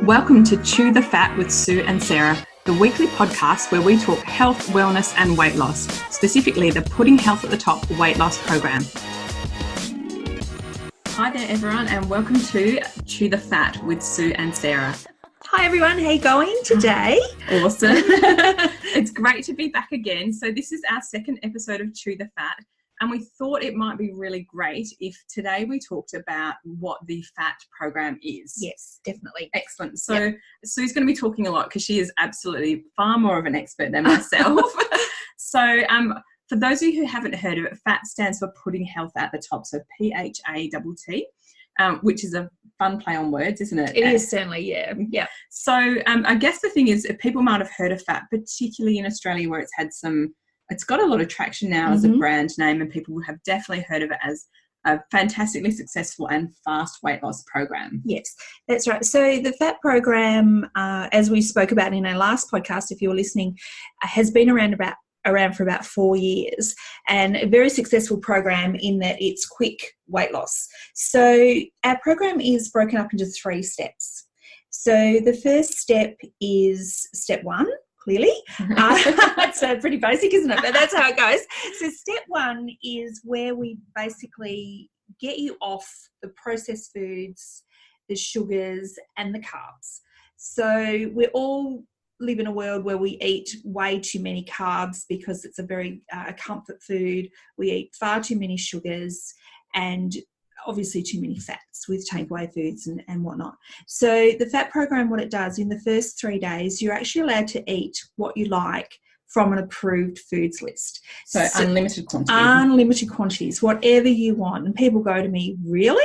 Welcome to Chew the Phatt with Sue and Sarah, the weekly podcast where we talk health, wellness and weight loss, specifically the Putting Health at the Top weight loss program. Hi there everyone and welcome to Chew the Phatt with Sue and Sarah. Hi everyone, how you going today? Awesome. It's great to be back again. So this is our second episode of Chew the Phatt. And we thought it might be really great if today we talked about what the FAT program is. Yes, definitely. Excellent. So Sue's going to be talking a lot because she is absolutely far more of an expert than myself. So for those of you who haven't heard of it, FAT stands for Putting Health at the Top. So PHATT, which is a fun play on words, isn't it? It is certainly, yeah. Yeah. So I guess the thing is people might have heard of FAT, particularly in Australia where it's got a lot of traction now as a brand name, and people have definitely heard of it as a fantastically successful and fast weight loss program. Yes, that's right. So the FAT program, as we spoke about in our last podcast, if you're listening, has been around for about 4 years, and a very successful program in that it's quick weight loss. So our program is broken up into 3 steps. So the first step is step 1. Clearly. It's pretty basic, isn't it? But that's how it goes. So step 1 is where we basically get you off the processed foods, the sugars and the carbs. So we all live in a world where we eat way too many carbs because it's a very comfort food. We eat far too many sugars and obviously too many fats with takeaway foods and whatnot. So the FAT program, what it does, in the first 3 days, you're actually allowed to eat what you like from an approved foods list. So unlimited quantities. Unlimited quantities, whatever you want. And people go to me, really?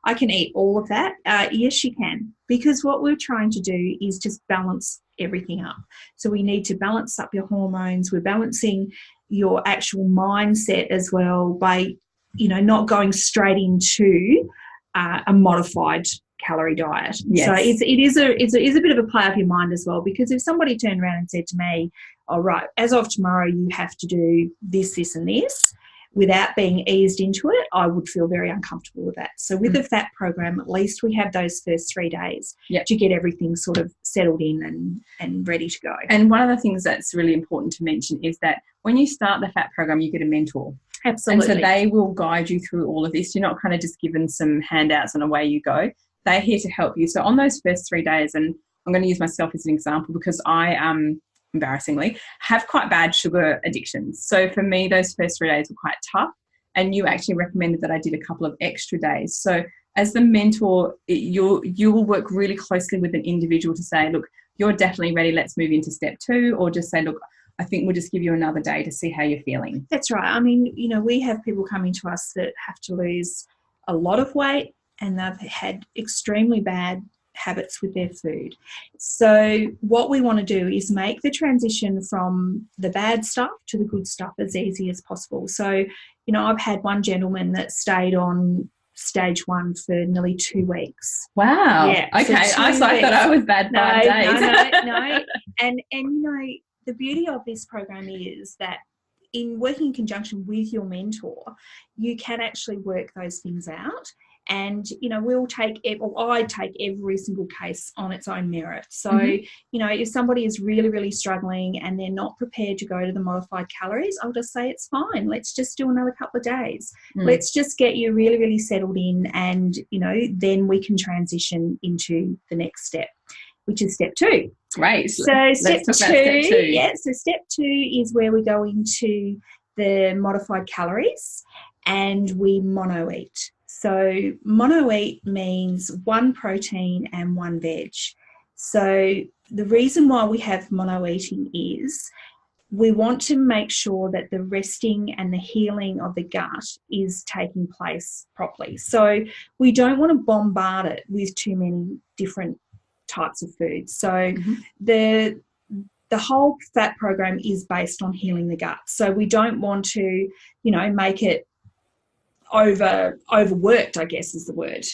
I can eat all of that? Yes, you can. Because what we're trying to do is just balance everything up. So we need to balance up your hormones. We're balancing your actual mindset as well by not going straight into a modified calorie diet. Yes. So it is a bit of a play of your mind as well, because if somebody turned around and said to me, all right, as of tomorrow you have to do this, this and this, without being eased into it, I would feel very uncomfortable with that. So with the FAT program, at least we have those first 3 days to get everything sort of settled in and ready to go. And one of the things that's really important to mention is that when you start the FAT program, you get a mentor. Absolutely. And so they will guide you through all of this. You're not kind of just given some handouts and away you go. They're here to help you. So on those first 3 days, and I'm going to use myself as an example because I embarrassingly have quite bad sugar addictions. So for me, those first 3 days were quite tough. And you actually recommended that I did a couple of extra days. So as the mentor, you will work really closely with an individual to say, look, you're definitely ready. Let's move into step 2, or just say, look, I think we'll just give you another day to see how you're feeling. That's right. I mean, we have people coming to us that have to lose a lot of weight and they've had extremely bad habits with their food. So what we want to do is make the transition from the bad stuff to the good stuff as easy as possible. So, I've had one gentleman that stayed on stage 1 for nearly 2 weeks. Wow. Yeah. Okay. So I thought I was bad 5 days. No. And the beauty of this program is that in working in conjunction with your mentor, you can actually work those things out. And, I take every single case on its own merit. So, if somebody is really, really struggling and they're not prepared to go to the modified calories, I'll just say it's fine. Let's just do another couple of days. Let's just get you really, really settled in and, then we can transition into the next step, which is step 2. Great. So step 2. Yeah, so step 2 is where we go into the modified calories and we mono eat. So mono eat means 1 protein and 1 veg. So the reason why we have mono eating is we want to make sure that the resting and the healing of the gut is taking place properly. So we don't want to bombard it with too many different types of foods. So the whole FAT program is based on healing the gut. So we don't want to, make it overworked, I guess is the word,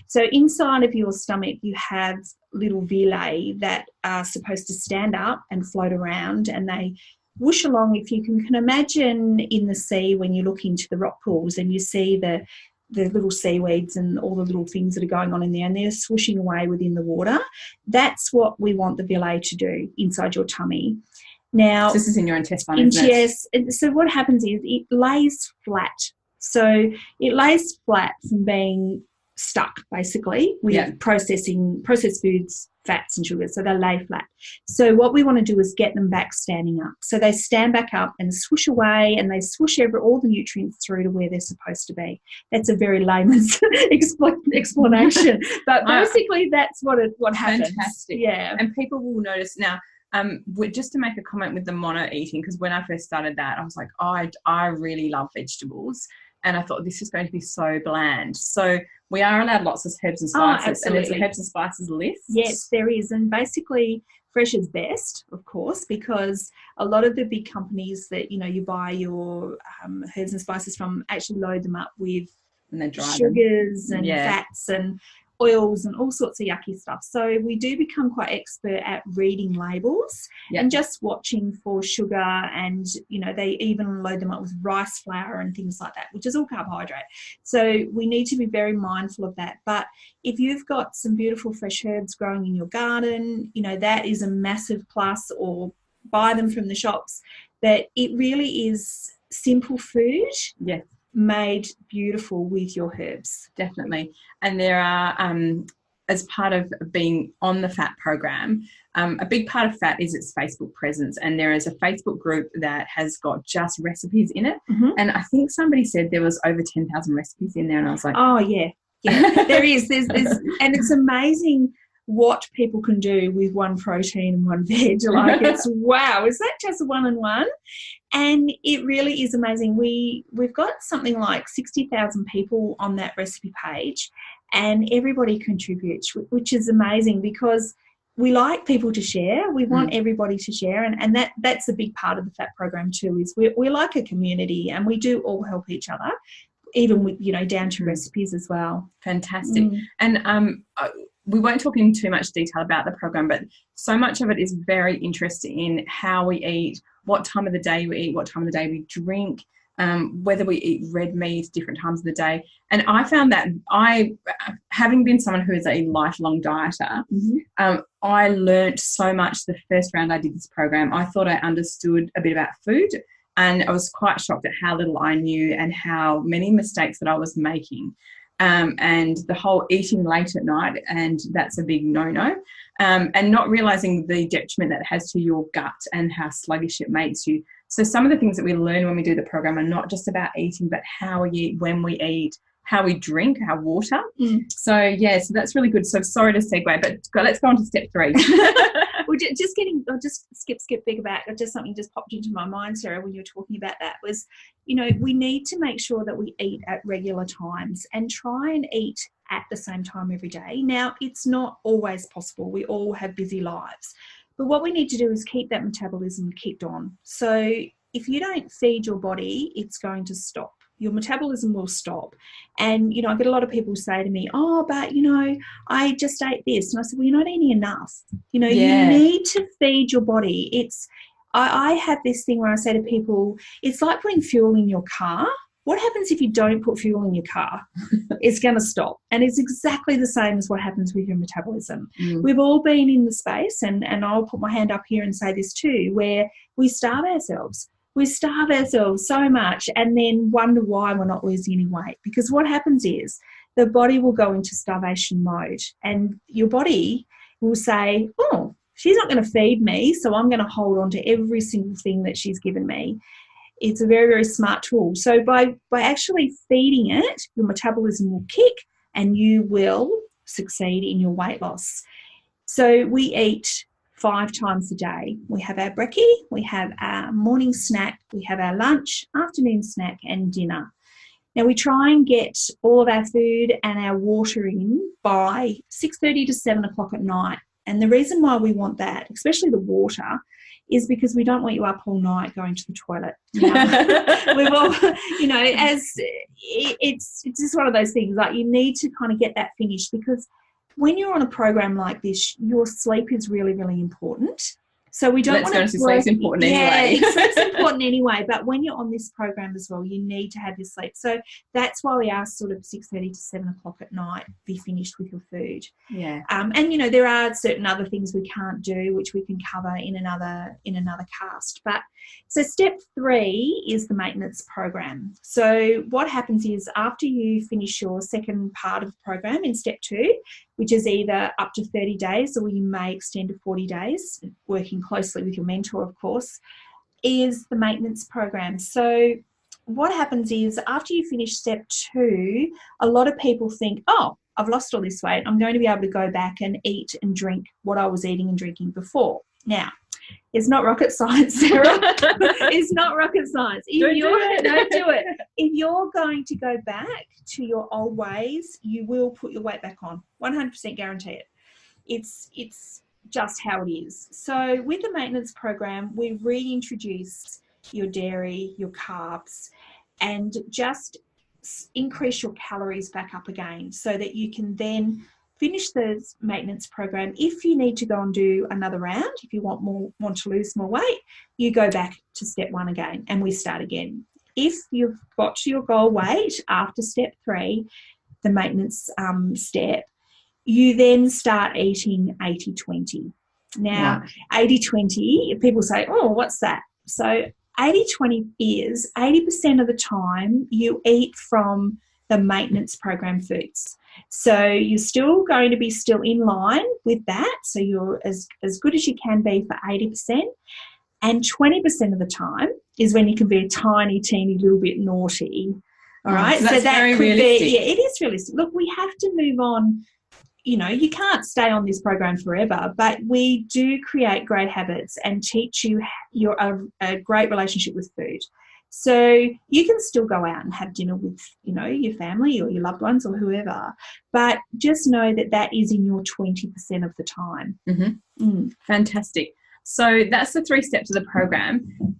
So inside of your stomach, you have little villi that are supposed to stand up and float around, and they whoosh along. If you can imagine in the sea when you look into the rock pools and you see the the little seaweeds and all the little things that are going on in there, and they're swooshing away within the water. That's what we want the villi to do inside your tummy. Now, so this is in your intestine, isn't it? Yes. So what happens is it lays flat. So it lays flat from being stuck, basically, with processed foods, fats and sugars. So they lay flat. So what we want to do is get them back standing up. So they stand back up and swoosh away, and they swoosh all the nutrients through to where they're supposed to be. That's a very layman's explanation. But basically that's what happens. Fantastic. Yeah. And people will notice now, just to make a comment with the mono eating, because when I first started that, I was like, I really love vegetables. And I thought this is going to be so bland. So we are allowed lots of herbs and spices. And there's a herbs and spices list. Yes, there is. And basically fresh is best, of course, because a lot of the big companies that, you buy your herbs and spices from actually load them up with sugars and fats and oils and all sorts of yucky stuff. So we do become quite expert at reading labels and just watching for sugar, and they even load them up with rice flour and things like that, which is all carbohydrate. So we need to be very mindful of that. But if you've got some beautiful fresh herbs growing in your garden, that is a massive plus, or buy them from the shops. That it really is simple food. Yes. Made beautiful with your herbs. Definitely. And there are, as part of being on the Phatt program, a big part of Phatt is its Facebook presence, and there is a Facebook group that has got just recipes in it. Mm-hmm. And I think somebody said there was over 10,000 recipes in there, and I was like, oh yeah, there is. There's and it's amazing what people can do with one protein and one veg. Like, it's wow, is that just one and one? And it really is amazing. We've got something like 60,000 people on that recipe page, and everybody contributes, which is amazing, because we like people to share. We want everybody to share, and that's a big part of the Phatt program too. Is we're like a community, and we do all help each other, even with down to recipes as well. Fantastic. And we won't talk in too much detail about the program, but so much of it is very interested in how we eat, what time of the day we eat, what time of the day we drink, whether we eat red meat different times of the day. And I found that having been someone who is a lifelong dieter, I learnt so much the first round I did this program. I thought I understood a bit about food, and I was quite shocked at how little I knew and how many mistakes that I was making. And the whole eating late at night, and that's a big no-no, and not realising the detriment that it has to your gut and how sluggish it makes you. So some of the things that we learn when we do the program are not just about eating, but how we eat, when we eat, how we drink, our water. So that's really good. So sorry to segue, but let's go on to step 3. Well, I'll just skip back. Just something just popped into my mind, Sarah, when you were talking about that, was, we need to make sure that we eat at regular times and try and eat at the same time every day. Now, it's not always possible. We all have busy lives. But what we need to do is keep that metabolism kicked on. So if you don't feed your body, it's going to stop. Your metabolism will stop. And, I get a lot of people say to me, oh, but, I just ate this. And I said, well, you're not eating enough. You need to feed your body. I have this thing where I say to people, it's like putting fuel in your car. What happens if you don't put fuel in your car? It's going to stop. And it's exactly the same as what happens with your metabolism. We've all been in the space, and I'll put my hand up here and say this too, where we starve ourselves. We starve ourselves so much and then wonder why we're not losing any weight. Because what happens is the body will go into starvation mode, and your body will say, oh, she's not going to feed me, so I'm going to hold on to every single thing that she's given me. It's a very, very smart tool. So by actually feeding it, your metabolism will kick and you will succeed in your weight loss. So we eat 5 times a day. We have our brekkie, we have our morning snack, we have our lunch, afternoon snack and dinner. Now we try and get all of our food and our water in by 6:30 to 7 o'clock at night. And the reason why we want that, especially the water, is because we don't want you up all night going to the toilet. We've all, it's just one of those things, like you need to kind of get that finished, because when you're on a program like this, your sleep is really, really important. So we don't want to sleep's important anyway. Sleep's important anyway, but when you're on this program as well, you need to have your sleep. So that's why we ask sort of 6:30 to 7 o'clock at night, be finished with your food. Yeah. And, you know, there are certain other things we can't do, which we can cover in another cast. But so step 3 is the maintenance program. So what happens is after you finish your second part of the program in step 2, which is either up to 30 days or you may extend to 40 days, working closely with your mentor, of course, is the maintenance program. So what happens is after you finish step 2, a lot of people think, oh, I've lost all this weight. I'm going to be able to go back and eat and drink what I was eating and drinking before. Now, it's not rocket science, Sarah. It's not rocket science. Don't do it. If you're going to go back to your old ways, you will put your weight back on. 100% guarantee it. It's just how it is. So with the maintenance program, we reintroduce your dairy, your carbs, and just increase your calories back up again so that you can then finish the maintenance program. If you need to go and do another round, if you want to lose more weight, you go back to step 1 again and we start again. If you've got to your goal weight after step 3, the maintenance step, you then start eating 80-20. Now, 80-20, people say, oh, what's that? So 80-20 is 80% of the time you eat from the maintenance program foods. So you're still going to be still in line with that. So you're as good as you can be for 80%. And 20% of the time is when you can be a tiny, teeny little bit naughty. All right. So that's very realistic. It is realistic. Look, we have to move on. You know, you can't stay on this program forever, but we do create great habits and teach you a great relationship with food. So you can still go out and have dinner with, you know, your family or your loved ones or whoever, but just know that that is in your 20% of the time. Mm-hmm. Fantastic. So that's the 3 steps of the program.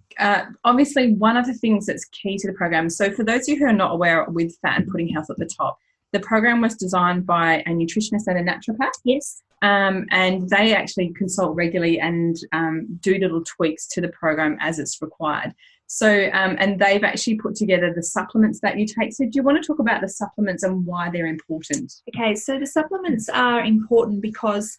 Obviously, one of the things that's key to the program, so for those of you who are not aware, with Fat and Putting Health at the top, the program was designed by a nutritionist and a naturopath. Yes. And they actually consult regularly and do little tweaks to the program as it's required. So, and they've actually put together the supplements that you take. So do you want to talk about the supplements and why they're important? Okay, so the supplements are important because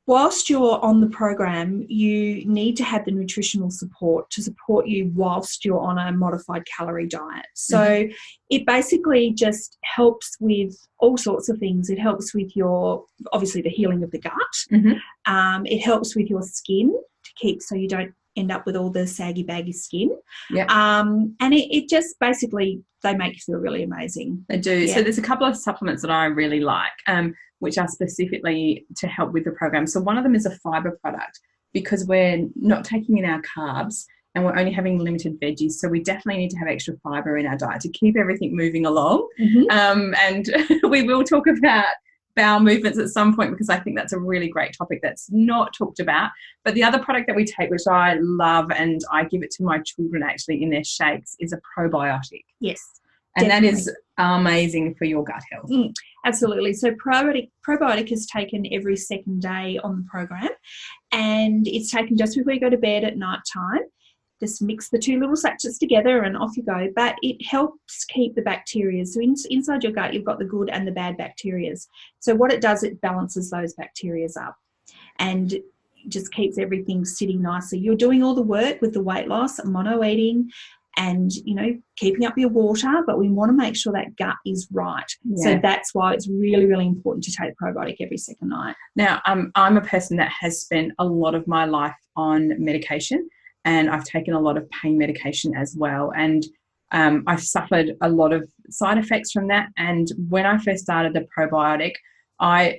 whilst you're on the program, you need to have the nutritional support to support you whilst you're on a modified calorie diet. So it basically just helps with all sorts of things. It helps with obviously the healing of the gut. It helps with your skin to keep so you don't end up with all the saggy, baggy skin. And it just basically, they make you feel really amazing. They do. Yeah. So there's a couple of supplements that I really like, which are specifically to help with the program. So one of them is a fiber product because we're not taking in our carbs and we're only having limited veggies. So we definitely need to have extra fiber in our diet to keep everything moving along. And we will talk about bowel movements at some point because I think that's a really great topic that's not talked about. But the other product that we take, which I love and I give it to my children actually in their shakes, is a probiotic. Yes. And definitely. That is amazing for your gut health. Absolutely. So probiotic is taken every second day on the program, and it's taken just before you go to bed at night time. Just mix the 2 little sachets together and off you go. But it helps keep the bacteria. So inside your gut, you've got the good and the bad bacteria. So what it does, it balances those bacteria up and just keeps everything sitting nicely. You're doing all the work with the weight loss, mono eating, and, you know, keeping up your water, but we want to make sure that gut is right. So that's why it's really, really important to take probiotic every second night. Now, I'm a person that has spent a lot of my life on medication, and I've taken a lot of pain medication as well. And I've suffered a lot of side effects from that. And when I first started the probiotic,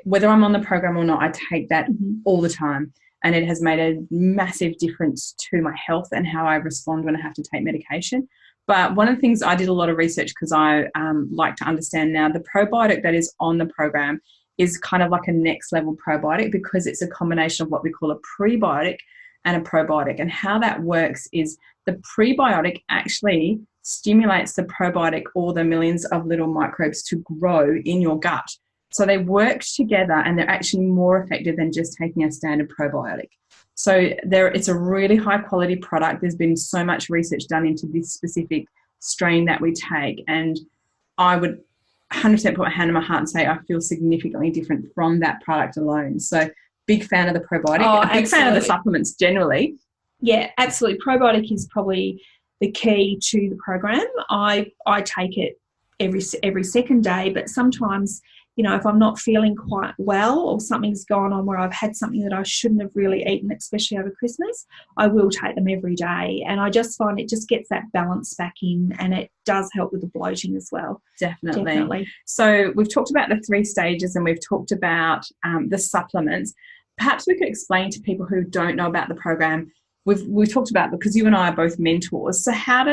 whether I'm on the program or not, I take that all the time. And it has made a massive difference to my health and how I respond when I have to take medication. But one of the things, I did a lot of research because I like to understand now, the probiotic that is on the program is kind of like a next level probiotic because it's a combination of what we call a prebiotic and a probiotic. And how that works is the prebiotic actually stimulates the probiotic or the millions of little microbes to grow in your gut. So they work together and they're actually more effective than just taking a standard probiotic. So it's a really high quality product. There's been so much research done into this specific strain that we take, and I would 100% put my hand on my heart and say I feel significantly different from that product alone. So big fan of the probiotic, a big fan of the supplements generally. Yeah, absolutely. Probiotic is probably the key to the program. I take it every second day, but sometimes, if I'm not feeling quite well or something's gone on where I've had something that I shouldn't have really eaten, especially over Christmas, I will take them every day. And I just find it just gets that balance back in, and it does help with the bloating as well. Definitely. So we've talked about the 3 stages, and we've talked about the supplements. Perhaps we could explain to people who don't know about the program. We've talked about, because you and I are both mentors. So how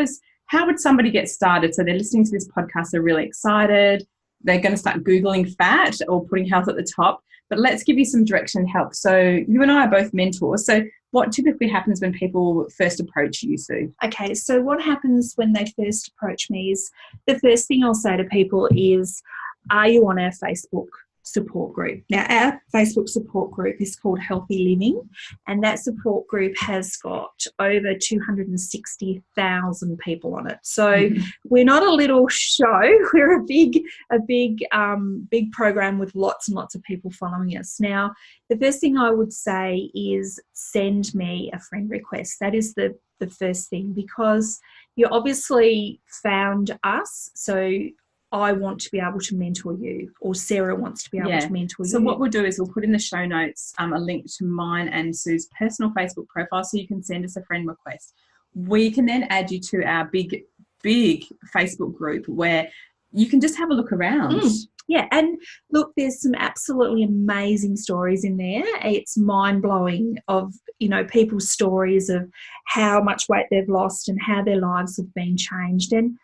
would somebody get started? So they're listening to this podcast, they're really excited, they're going to start Googling fat or putting health at the top. But let's give you some direction and help. So you and I are both mentors. So what typically happens when people first approach you, Sue? Okay, so what happens when they first approach me is, the first thing I'll say to people is, are you on our Facebook support group? Now, our Facebook support group is called Healthy Living, and that support group has got over 260,000 people on it. So we're not a little show, we're a big program with lots and lots of people following us. Now, the first thing I would say is send me a friend request. That is the first thing, because you obviously found us, so I want to be able to mentor you, or Sarah wants to be able to mentor you. So what we'll do is we'll put in the show notes a link to mine and Sue's personal Facebook profile, so you can send us a friend request. We can then add you to our big Facebook group where you can just have a look around. Yeah, and look, there's some absolutely amazing stories in there. It's mind-blowing of, people's stories of how much weight they've lost and how their lives have been changed. And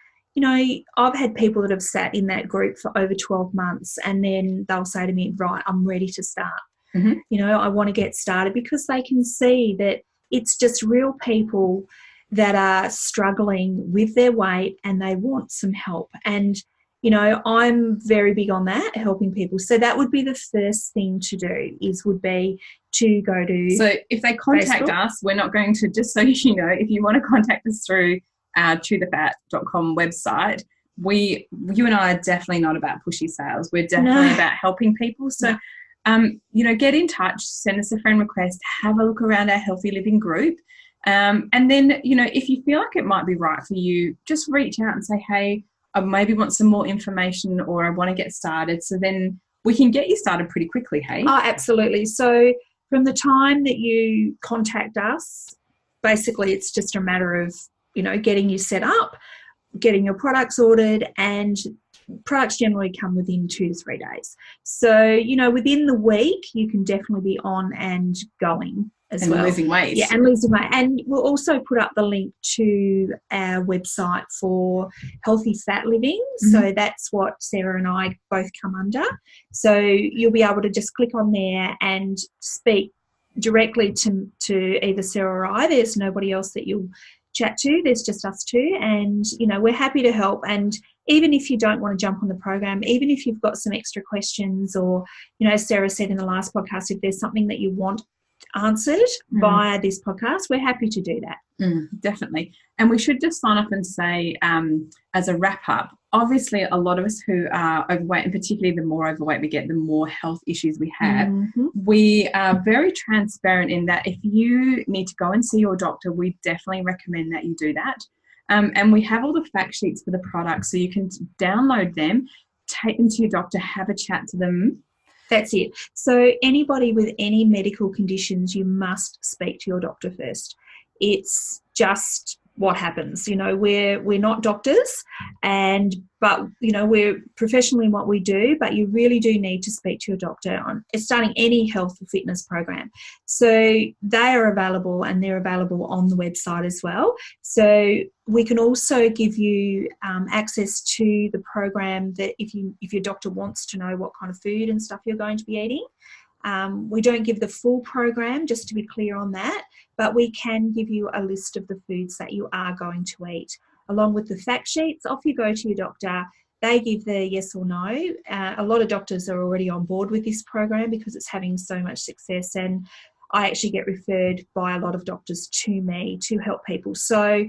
I've had people that have sat in that group for over 12 months, and then they'll say to me, right, I'm ready to start. I want to get started, because they can see that it's just real people that are struggling with their weight and they want some help. And, I'm very big on that, helping people. So that would be the first thing to do, would be to go to So if they contact Facebook. us, we're not going to, just so you know, if you want to contact us through our chewthephatt.com website, you and I are definitely not about pushy sales. We're definitely about helping people. So, get in touch, send us a friend request, have a look around our Healthy Living group. And then, if you feel like it might be right for you, just reach out and say, hey, I maybe want some more information, or I want to get started. So then we can get you started pretty quickly, hey? Oh, absolutely. So from the time that you contact us, basically it's just a matter of getting you set up, getting your products ordered, and products generally come within 2 to 3 days. So, within the week, you can definitely be on and going as well. And losing weight. Yeah, and losing weight. And we'll also put up the link to our website for Healthy Fat Living. So that's what Sarah and I both come under. So you'll be able to just click on there and speak directly to either Sarah or I. There's nobody else that you'll chat to, there's just us two, and we're happy to help. And even if you don't want to jump on the program, even if you've got some extra questions, or as Sarah said in the last podcast, if there's something that you want answered via this podcast, we're happy to do that. Definitely. And we should just sign off and say, as a wrap up, obviously a lot of us who are overweight, and particularly the more overweight we get, the more health issues we have. We are very transparent in that if you need to go and see your doctor, we definitely recommend that you do that. And we have all the fact sheets for the products, so you can download them, take them to your doctor, have a chat to them. That's it. So anybody with any medical conditions, you must speak to your doctor first. It's just what happens. We're not doctors, but we're professional in what we do, but you really do need to speak to your doctor on starting any health or fitness program. So they are available, and they're available on the website as well. So we can also give you access to the program, that if your doctor wants to know what kind of food and stuff you're going to be eating. We don't give the full program, just to be clear on that, but we can give you a list of the foods that you are going to eat, along with the fact sheets. Off you go to your doctor. They give the yes or no. A lot of doctors are already on board with this program because it's having so much success. And I actually get referred by a lot of doctors to me to help people. So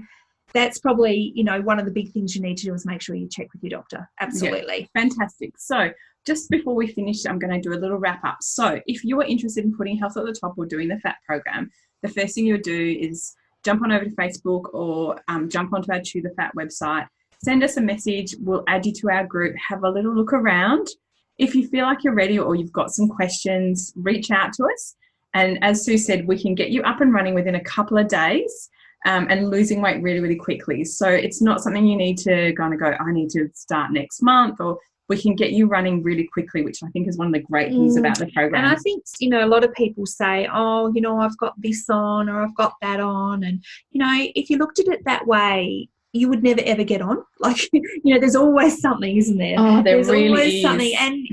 that's probably, one of the big things you need to do is make sure you check with your doctor. Absolutely. Yeah, fantastic. So just before we finish, I'm going to do a little wrap up. So if you are interested in putting health at the top or doing the Phatt program, the first thing you'll do is jump on over to Facebook or jump onto our Chew the Phatt website. Send us a message. We'll add you to our group. Have a little look around. If you feel like you're ready or you've got some questions, reach out to us. And as Sue said, we can get you up and running within a couple of days. And losing weight really, really quickly. So it's not something you need to kind of go, I need to start next month, or we can get you running really quickly, which I think is one of the great things about the program. And I think, a lot of people say, oh, I've got this on or I've got that on. And, if you looked at it that way, you would never, ever get on. Like, there's always something, isn't there? Oh, there's really always is. something. And,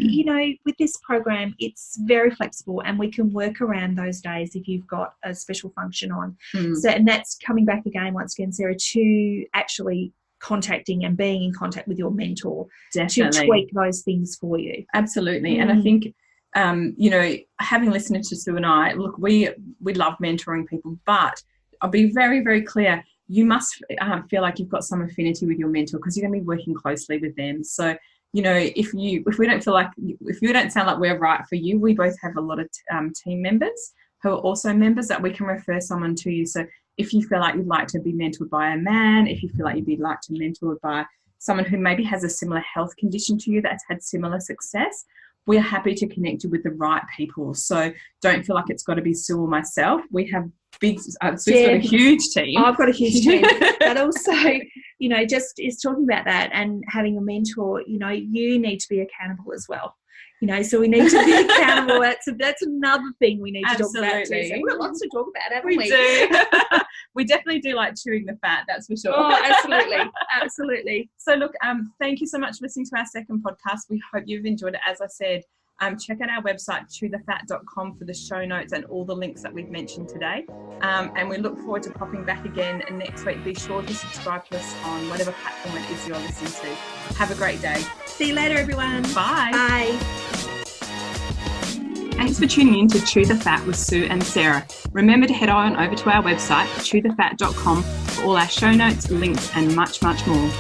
with this program, it's very flexible and we can work around those days if you've got a special function on. So, and that's coming back again, once again, Sarah, to actually contacting and being in contact with your mentor. Definitely. To tweak those things for you. Absolutely. And I think, having listened to Sue and I, look, we love mentoring people, but I'll be very, very clear. You must feel like you've got some affinity with your mentor because you're going to be working closely with them. So, if we don't feel like, if you don't sound like we're right for you, we both have a lot of team members who are also members that we can refer someone to you. So if you feel like you'd like to be mentored by a man, if you feel like you'd like to be mentored by someone who maybe has a similar health condition to you that's had similar success, we're happy to connect you with the right people. So don't feel like it's got to be Sue or myself. We have Sue's got a huge team. I've got a huge team. But also, just is talking about that and having a mentor, you need to be accountable as well. So we need to be accountable. That's another thing we need to talk about too. So we've got lots to talk about, haven't we? We do. We definitely do like chewing the fat, that's for sure. Oh, absolutely. Absolutely. So look, thank you so much for listening to our second podcast. We hope you've enjoyed it. As I said, check out our website, chewthephatt.com, for the show notes and all the links that we've mentioned today. And we look forward to popping back again next week. Be sure to subscribe to us on whatever platform it is you're listening to. Have a great day. See you later, everyone. Bye. Bye. Thanks for tuning in to Chew the Phatt with Sue and Sarah. Remember to head on over to our website, chewthephatt.com, for all our show notes, links, and much, much more.